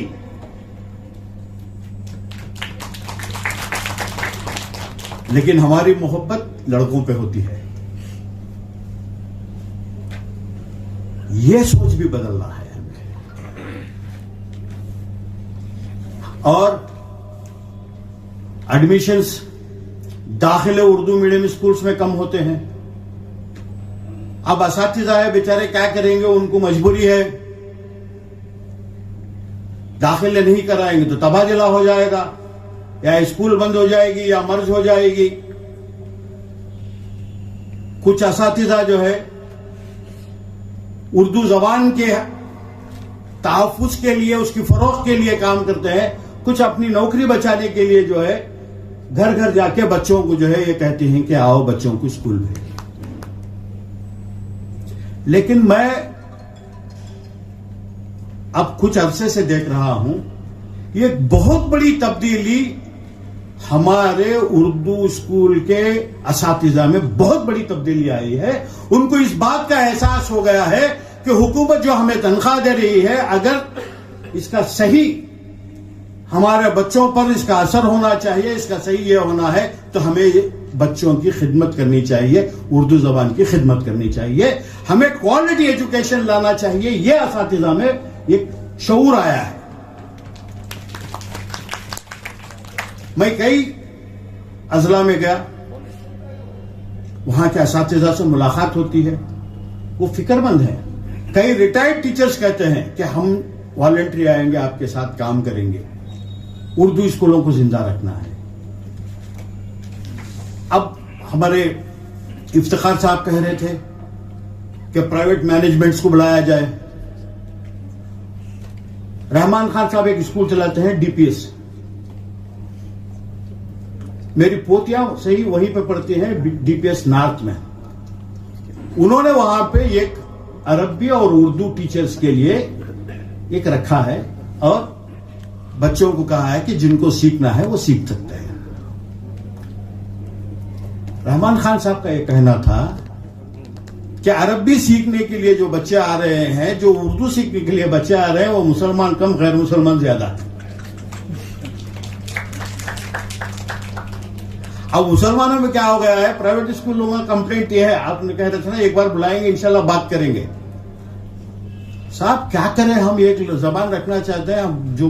लेकिन हमारी मोहब्बत लड़कों पे होती है। यह सोच भी बदलना है हमें। और एडमिशंस दाखिले उर्दू मीडियम स्कूल्स में कम होते हैं। अब असातिज़ा है बेचारे, क्या करेंगे? उनको मजबूरी है, दाखिले नहीं कराएंगे तो तबादला हो जाएगा, या स्कूल बंद हो जाएगी, या मर्ज हो जाएगी। कुछ असातिज़ा जो है उर्दू जबान के तहफ़्फ़ुज़ के लिए, उसकी फरोख्त के लिए काम करते हैं। कुछ अपनी नौकरी बचाने के लिए जो है घर घर जाके बच्चों को जो है ये कहते हैं कि आओ बच्चों को स्कूल भेजो। लेकिन मैं अब कुछ अरसे से देख रहा हूं یہ ایک بہت بڑی تبدیلی ہمارے اردو اسکول کے اساتذہ میں بہت بڑی تبدیلی آئی ہے. ان کو اس بات کا احساس ہو گیا ہے کہ حکومت جو ہمیں تنخواہ دے رہی ہے، اگر اس کا صحیح ہمارے بچوں پر اس کا اثر ہونا چاہیے، اس کا صحیح یہ ہونا ہے تو ہمیں بچوں کی خدمت کرنی چاہیے، اردو زبان کی خدمت کرنی چاہیے، ہمیں کوالٹی ایجوکیشن لانا چاہیے. یہ اساتذہ میں ایک شعور آیا ہے. میں کئی اضلاع میں گیا، وہاں کے اساتذہ سے ملاقات ہوتی ہے، وہ فکر مند ہیں. کئی ریٹائرڈ ٹیچرز کہتے ہیں کہ ہم والنٹری آئیں گے، آپ کے ساتھ کام کریں گے. اردو اسکولوں کو زندہ رکھنا ہے. اب ہمارے افتخار صاحب کہہ رہے تھے کہ پرائیویٹ مینجمنٹس کو بلایا جائے. رحمان خان صاحب ایک اسکول چلاتے ہیں، ڈی پی ایس. میری پوتیاں صحیح وہیں پہ پڑھتی ہیں، ڈی پی ایس نارتھ میں. انہوں نے وہاں پہ ایک عربی اور اردو ٹیچرز کے لیے ایک رکھا ہے اور بچوں کو کہا ہے کہ جن کو سیکھنا ہے وہ سیکھ سکتے ہیں. رحمان خان صاحب کا یہ کہنا تھا کہ عربی سیکھنے کے لیے جو بچے آ رہے ہیں، جو اردو سیکھنے کے لیے بچے آ رہے ہیں، وہ مسلمان کم، غیر مسلمان زیادہ. اب مسلمانوں میں کیا ہو گیا ہے، پرائیویٹ اسکولوں کا کمپلینٹ یہ ہے، آپ نے کہہ رہے تھے نا ایک بار بلائیں گے انشاءاللہ بات کریں گے. صاحب کیا کریں، ہم ایک زبان رکھنا چاہتے ہیں. جو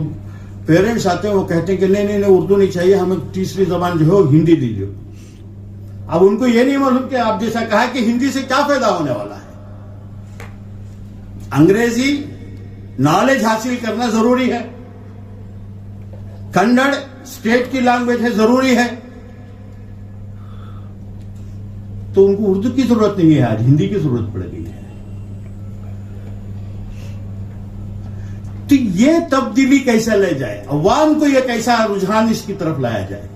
پیرنٹس آتے ہیں وہ کہتے ہیں کہ نہیں اردو نہیں چاہیے، ہمیں تیسری زبان جو ہے وہ ہندی دیجیے. اب ان کو یہ نہیں معلوم کہ آپ جیسا کہا کہ ہندی سے کیا فائدہ ہونے والا ہے. انگریزی نالج حاصل کرنا ضروری ہے، کنڑ اسٹیٹ کی لینگویج ہے، ضروری ہے. تو ان کو اردو کی ضرورت نہیں ہے، آج ہندی کی ضرورت پڑ گئی ہے. تو یہ تبدیلی کیسے لے جائے، عوام کو یہ کیسا رجحان اس کی طرف لایا جائے.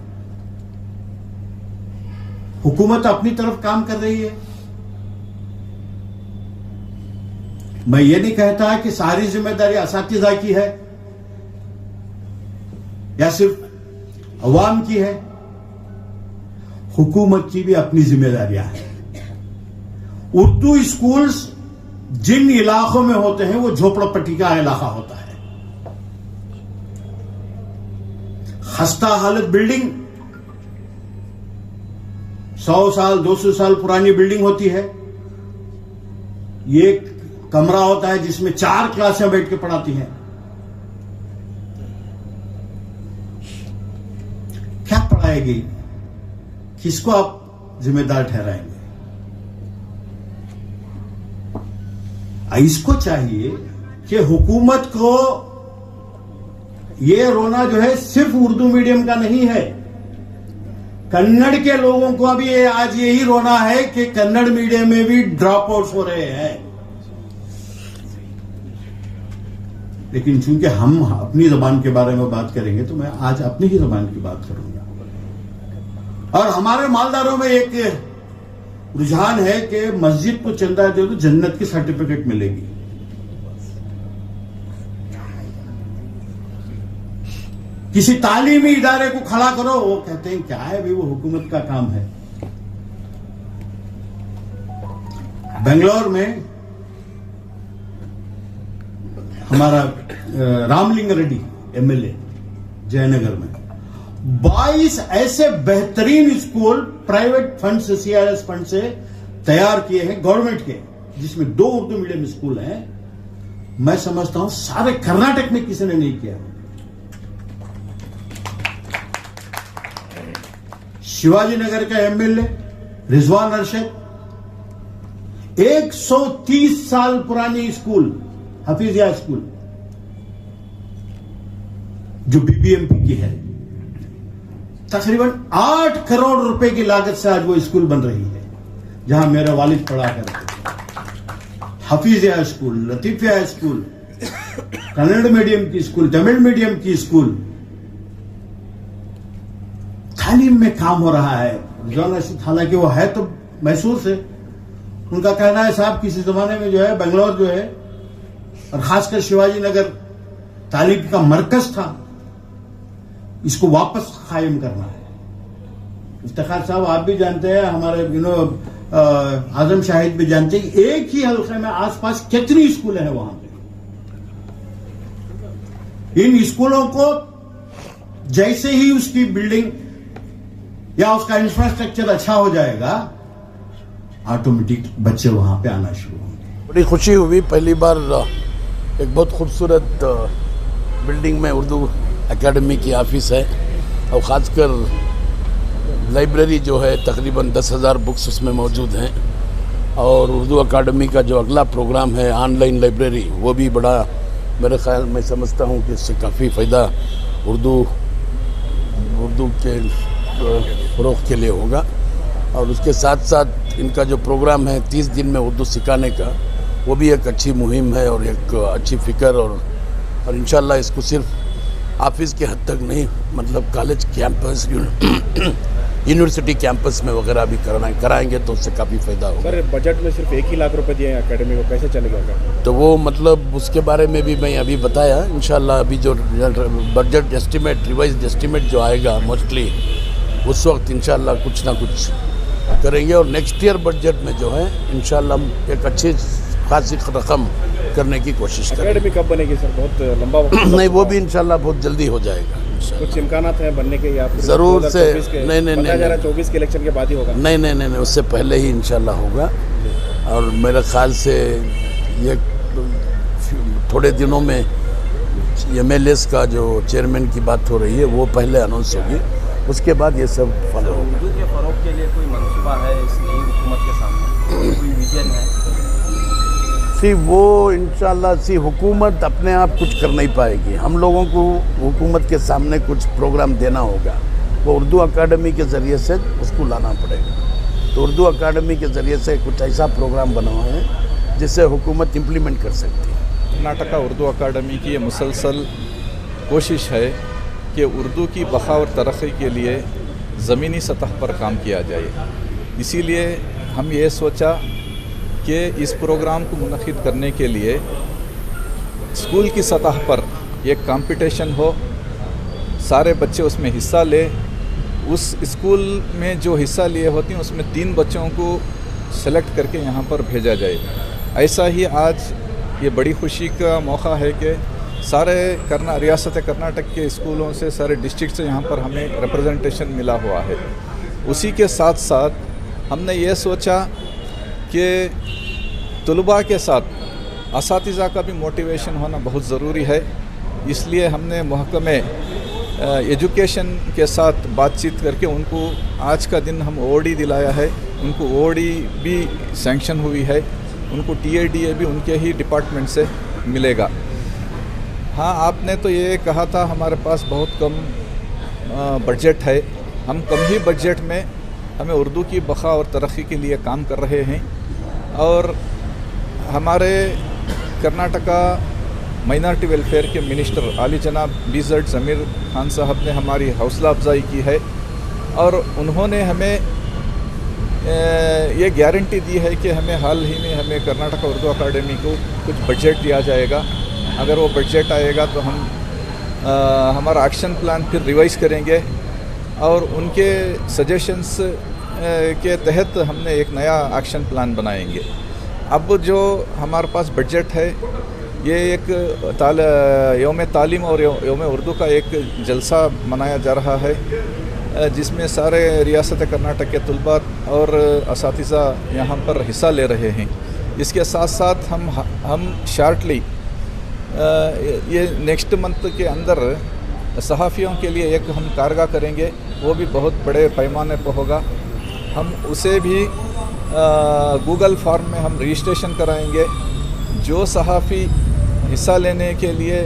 حکومت اپنی طرف کام کر رہی ہے. میں یہ نہیں کہتا کہ ساری ذمہ داری اساتذہ کی ہے یا صرف عوام کی ہے. حکومت کی بھی اپنی ذمہ داریاں ہیں. اردو اسکولز جن علاقوں میں ہوتے ہیں وہ جھوپڑ پٹی کا علاقہ ہوتا ہے. خستہ حالت بلڈنگ، 100 سال 200 سال پرانی بلڈنگ ہوتی ہے. یہ کمرہ ہوتا ہے جس میں 4 کلاسیں بیٹھ کے پڑھاتی ہیں. کیا پڑھائے گی، کس کو آپ ذمہ دار ٹھہرائیں گے؟ اس کو چاہیے کہ حکومت کو یہ رونا جو ہے صرف اردو میڈیم کا نہیں ہے. کنڑ کے لوگوں کو ابھی آج یہی رونا ہے کہ کنڑ میڈیم میں بھی ڈراپ آؤٹس ہو رہے ہیں. لیکن چونکہ ہم اپنی زبان کے بارے میں بات کریں گے تو میں آج اپنی ہی زبان کی بات کروں گا. اور ہمارے مالداروں میں ایک رجحان ہے کہ مسجد کو چندہ دے تو جنت کی سرٹیفکیٹ ملے گی. کسی تعلیمی ادارے کو کھڑا کرو، وہ کہتے ہیں کیا ہے بھی، وہ حکومت کا کام ہے. بنگلور میں ہمارا راملنگ ریڈی MLA جے نگر میں 22 ایسے بہترین اسکول پرائیویٹ فنڈ سے، CRS فنڈ سے تیار کیے ہیں گورنمنٹ کے، جس میں 2 اردو میڈیم اسکول ہیں. میں سمجھتا ہوں سارے کرناٹک میں کسی نے نہیں کیا. شیواجی نگر کا MLA رضوان ارشد 130 سال پرانی اسکول حفیظیہ اسکول جو BBMP کی ہے، تقریباً 8 کروڑ روپے کی لاگت سے آج وہ اسکول بن رہی ہے جہاں میرا والد پڑھا کرتے تھے. حفیظیہ اسکول، لطیفیہ اسکول، کنڑ میڈیم کی اسکول، تمل میڈیم کی اسکول، تعلیم میں کام ہو رہا ہے. حالانکہ وہ ہے تو میسور سے. ان کا کہنا ہے صاحب کسی زمانے میں جو ہے بنگلور جو ہے اور خاص کر شیواجی نگر تعلیم کا مرکز تھا. इसको वापस कायम करना है। इफ्तिखार साहब आप भी जानते हैं, हमारे आजम शाहिद भी जानते हैं, एक ही हल्के में आसपास कितनी स्कूलें हैं वहां पे। इन स्कूलों को जैसे ही उसकी बिल्डिंग या उसका इंफ्रास्ट्रक्चर अच्छा हो जाएगा, ऑटोमेटिक बच्चे वहां पे आना शुरू होंगे। बड़ी खुशी हुई, पहली बार एक बहुत खूबसूरत बिल्डिंग में उर्दू एकेडमी की ऑफिस है, और ख़ासकर लाइब्रेरी जो है तकरीबन 10,000 बुक्स उसमें मौजूद हैं, और उर्दू एकेडमी का जो अगला प्रोग्राम है ऑनलाइन लाइब्रेरी, वो भी बड़ा मेरे ख्याल में समझता हूँ कि इससे काफ़ी फ़ायदा उर्दू के फ़रोग़ के लिए होगा। और उसके साथ साथ इनका जो प्रोग्राम है 30 दिन में उर्दू सिखाने का, वो भी एक अच्छी मुहिम है और एक अच्छी फ़िक्र, और इंशाल्लाह इसको सिर्फ ऑफिस के हद तक नहीं, मतलब कॉलेज कैंपस यूनिवर्सिटी कैंपस में वगैरह भी कराएंगे तो उससे काफ़ी फ़ायदा होगा। सर बजट में सिर्फ 1 ही लाख रुपए दिए हैं एकेडमी को, कैसे चलेगा? तो वो मतलब उसके बारे में भी मैं अभी बताया, इंशाल्लाह अभी जो बजट एस्टीमेट, रिवाइज्ड एस्टीमेट जो आएगा मोस्टली उस वक्त इंशाल्लाह कुछ ना कुछ करेंगे, और नेक्स्ट ईयर बजट में जो है इंशाल्लाह हम एक अच्छी खासी रकम करने की कोशिश करेंगे। एकेडमी कब बनेगी सर? बहुत लंबा वक्त नहीं, वो भी इंशाल्लाह बहुत जल्दी हो जाएगा। कुछ इम्कानात हैं बनने के? या ज़रूर से नहीं 2024 के इलेक्शन के बाद ही होगा? नहीं, उससे पहले ही इंशाल्लाह होगा, और मेरे ख्याल से ये थोड़े दिनों में MLAs का जो चेयरमैन की बात हो रही है वो पहले अनाउंस होगी, उसके बाद ये सब फॉलो होगा। उर्दू के फ़रोग़ के लिए कोई मंसूबा है इस नई हुकूमत के सामने, कोई विजन है? वो इंशाल्लाह हुकूमत अपने आप कुछ कर नहीं पाएगी, हम लोगों को हुकूमत के सामने कुछ प्रोग्राम देना होगा, वो उर्दू अकादमी के ज़रिए से उसको लाना पड़ेगा। तो उर्दू अकादमी के ज़रिए से कुछ ऐसा प्रोग्राम बनाना है जिससे हुकूमत इम्प्लीमेंट कर सकती है। कर्नाटक उर्दू अकादमी की ये मुसलसल कोशिश है कि उर्दू की बक़ा और तरक्की के लिए ज़मीनी सतह पर काम किया जाए। इसीलिए हम ये सोचा कि इस प्रोग्राम को मुनक़िद करने के लिए स्कूल की सतह पर एक कंपटीशन हो, सारे बच्चे उसमें हिस्सा ले। उस स्कूल में जो हिस्सा लिए होते हैं उसमें 3 बच्चों को सेलेक्ट करके यहाँ पर भेजा जाए। ऐसा ही आज ये बड़ी खुशी का मौका है कि सारे रियासत कर्नाटक के स्कूलों से, सारे डिस्ट्रिक्ट से यहाँ पर हमें रिप्रेजेंटेशन मिला हुआ है। उसी के साथ साथ हमने ये सोचा कि तलबा के साथ असातिज़ा का भी मोटिवेशन होना बहुत ज़रूरी है। इसलिए हमने महकमे एजुकेशन के साथ बातचीत करके उनको आज का दिन हम OD दिलाया है, उनको OD भी सैंक्शन हुई है, उनको TADA भी उनके ही डिपार्टमेंट से मिलेगा। हाँ, आपने तो ये कहा था हमारे पास बहुत कम बजट है, हम कम ही बजट में हमें उर्दू की बक़ा और तरक्की के लिए काम कर रहे हैं। और हमारे कर्नाटका माइनॉरिटी वेलफेयर के मिनिस्टर आली जनाब BZ ज़मीर खान साहब ने हमारी हौसला अफजाई की है, और उन्होंने हमें ये गारंटी दी है कि हमें हाल ही में हमें कर्नाटक उर्दू अकादमी को कुछ बजट दिया जाएगा। अगर वो बजट आएगा तो हम हमारा एक्शन प्लान फिर रिवाइज करेंगे, और उनके सजेशंस के तहत हमने एक नया एक्शन प्लान बनाएंगे। अब जो हमारे पास बजट है, ये एक यौम तालीम और यौम उर्दू का एक जलसा मनाया जा रहा है, जिसमें सारे रियासत कर्नाटक के तलबा और असातिज़ा यहाँ पर हिस्सा ले रहे हैं। इसके साथ साथ हम शार्टली ये नेक्स्ट मंथ के अंदर सहाफ़ियों के लिए एक हम कारगा करेंगे, वो भी बहुत बड़े पैमाने पर होगा। हम उसे भी गूगल फॉर्म में हम रजिस्ट्रेशन कराएंगे। जो सहाफ़ी हिस्सा लेने के लिए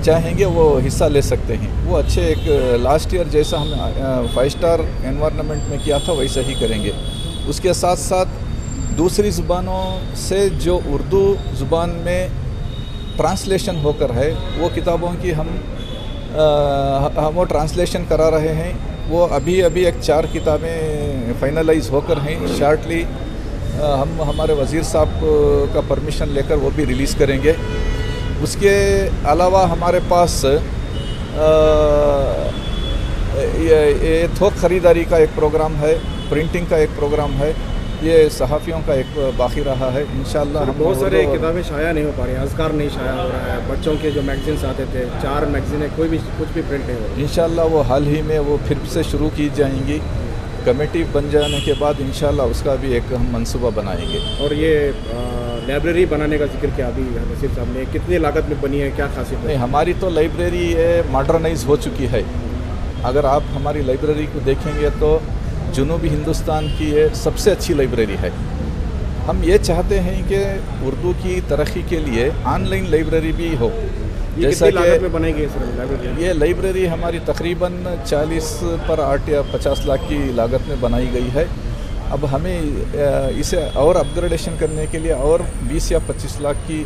चाहेंगे वो हिस्सा ले सकते हैं। वो अच्छे एक लास्ट ईयर जैसा हम 5 स्टार एनवायरनमेंट में किया था वैसा ही करेंगे। उसके साथ साथ दूसरी ज़ुबानों से जो उर्दू ज़ुबान में ट्रांसलेशन होकर है, वो किताबों की हम वो ट्रांसलेशन करा रहे हैं। वो अभी एक 4 किताबें फाइनलाइज होकर हैं। शार्टली हम हमारे वज़ीर साहब का परमिशन लेकर वो भी रिलीज़ करेंगे। उसके अलावा हमारे पास ये थोक ख़रीदारी का एक प्रोग्राम है, प्रिंटिंग का एक प्रोग्राम है, ये सहाफ़ियों का एक बाकी रहा है। इंशाअल्लाह हम बहुत सारे किताबें शाया नहीं हो पा रही हैं, अज़कार नहीं शाया हो रहा है, बच्चों के जो मैगजीन्स आते थे 4 मैगजीनें कुछ भी प्रिंट नहीं हो रही। इंशाअल्लाह वो हाल ही में वो फिर से शुरू की जाएंगी। कमेटी बन जाने के बाद इंशाअल्लाह उसका भी एक हम मंसूबा बनाएंगे। और ये लाइब्रेरी बनाने का जिक्र किया अभी नसीर साहब ने, कितनी लागत में बनी है, क्या खासियत नहीं, है? हमारी तो लाइब्रेरी मॉडर्नाइज हो चुकी है। अगर आप हमारी लाइब्रेरी को देखेंगे तो जनूबी हिंदुस्तान की ये सबसे अच्छी लाइब्रेरी है। हम ये चाहते हैं कि उर्दू की तरक्की के लिए ऑनलाइन लाइब्रेरी भी हो। जैसा कि लागत में बनाई गई लाइब्रेरी, ये लाइब्रेरी हमारी तकरीबन 40 पर 8 या 50 लाख की लागत में बनाई गई है। अब हमें इसे और अपग्रेडेशन करने के लिए और 20 या 25 लाख की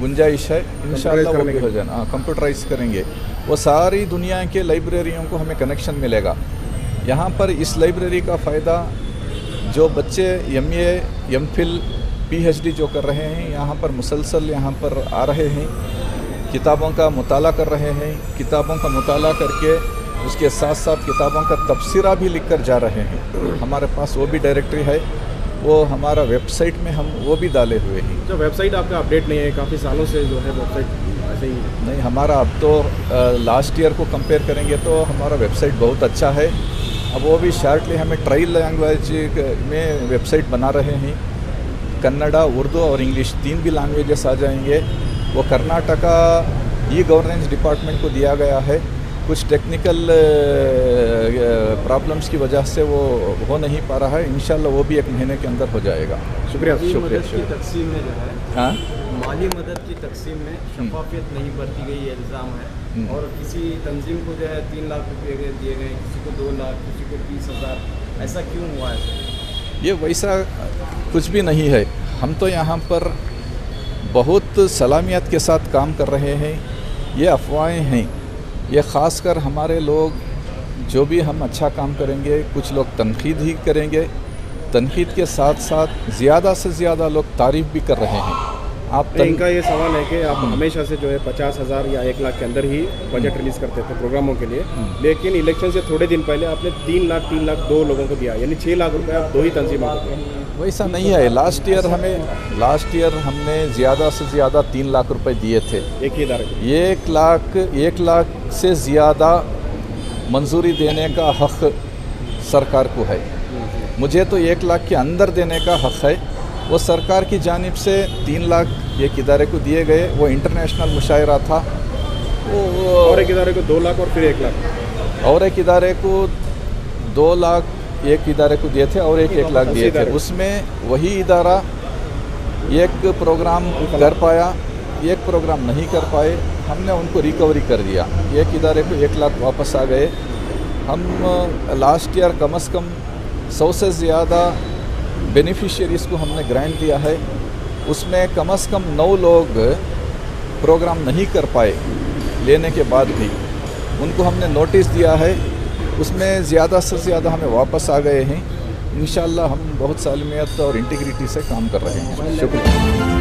गुंजाइश है। इंशाअल्लाह वो भी हो जाना। हाँ, कंप्यूटराइज करेंगे। वो सारी दुनिया के लाइब्रेरियों को हमें कनेक्शन मिलेगा। यहाँ पर इस लाइब्रेरी का फ़ायदा जो बच्चे MA, MPhil, PhD जो कर रहे हैं, यहाँ पर मुसलसल यहाँ पर आ रहे हैं, किताबों का मुताला कर रहे हैं, किताबों का मुताला करके उसके साथ साथ किताबों का तबसरा भी लिख कर जा रहे हैं। हमारे पास वो भी डायरेक्टरी है, वो हमारा वेबसाइट में हम वो भी डाले हुए हैं। जो वेबसाइट आपका अपडेट नहीं है, काफ़ी सालों से जो है वेबसाइट ऐसे ही नहीं, हमारा अब तो लास्ट ईयर को कंपेयर करेंगे तो हमारा वेबसाइट बहुत अच्छा है। अब वो भी शार्टली हमें ट्रायल लैंग्वेज में वेबसाइट बना रहे हैं। कन्नड़ा, उर्दू और इंग्लिश 3 भी लैंग्वेजेस आ जाएंगे। वो कर्नाटका गवर्नेंस डिपार्टमेंट को दिया गया है। कुछ टेक्निकल प्रॉब्लम्स की वजह से वो हो नहीं पा रहा है। इंशाल्लाह वो भी 1 महीने के अंदर हो जाएगा। शुक्रिया। मदद की तकसीम में जो है, हाँ, माली मदद की तकसीम में शफाफियत नहीं बरती गई, ये इल्ज़ाम है। और किसी तंजीम को जो है 3 लाख रुपये दिए गए, किसी को 2 लाख, किसी को 30,000। ऐसा क्यों हुआ है? ये वैसा कुछ भी नहीं है। हम तो यहाँ पर बहुत सलामियत के साथ काम कर रहे हैं। ये अफवाहें हैं। ये ख़ासकर हमारे लोग जो भी हम अच्छा काम करेंगे, कुछ लोग तनकीद ही करेंगे। तनकीद के साथ साथ ज़्यादा से ज़्यादा लोग तारीफ़ भी कर रहे हैं। इनका ये सवाल है कि आप हमेशा से जो है 50,000 या 1 लाख के अंदर ही बजट रिलीज़ करते थे प्रोग्रामों के लिए, लेकिन इलेक्शन से थोड़े दिन पहले आपने 3 लाख 2 लोगों को दिया, यानी 6 लाख रुपए आप 2 ही तंजीमों को दिए। वैसा नहीं है। लास्ट ईयर हमने ज़्यादा से ज़्यादा 3 लाख रुपए दिए थे एक ही इदारे को। 1 लाख से ज़्यादा मंजूरी देने का हक़ सरकार को है। मुझे तो 1 लाख के अंदर देने का हक़ है। वो सरकार की जानिब से 3 लाख एक इदारे को दिए गए। वो इंटरनेशनल मुशायरा था। और एक इदारे को 2 लाख और फिर 1 लाख, और एक इदारे को 2 लाख एक इदारे को दिए थे और 1 लाख दिए थे। उसमें वही इदारा एक प्रोग्राम कर पाया, एक प्रोग्राम नहीं कर पाए। हमने उनको रिकवरी कर दिया। एक इदारे को 1 लाख वापस आ गए। हम लास्ट ईयर कम से कम 100 से ज़्यादा बेनिफिशियरीज़ को हमने ग्रांट दिया है। उसमें कम से कम 9 लोग प्रोग्राम नहीं कर पाए। लेने के बाद भी उनको हमने नोटिस दिया है। उसमें ज़्यादा से ज़्यादा हमें वापस आ गए हैं। इंशाअल्लाह हम बहुत सालमियत और इंटीग्रिटी से काम कर रहे हैं। शुक्रिया।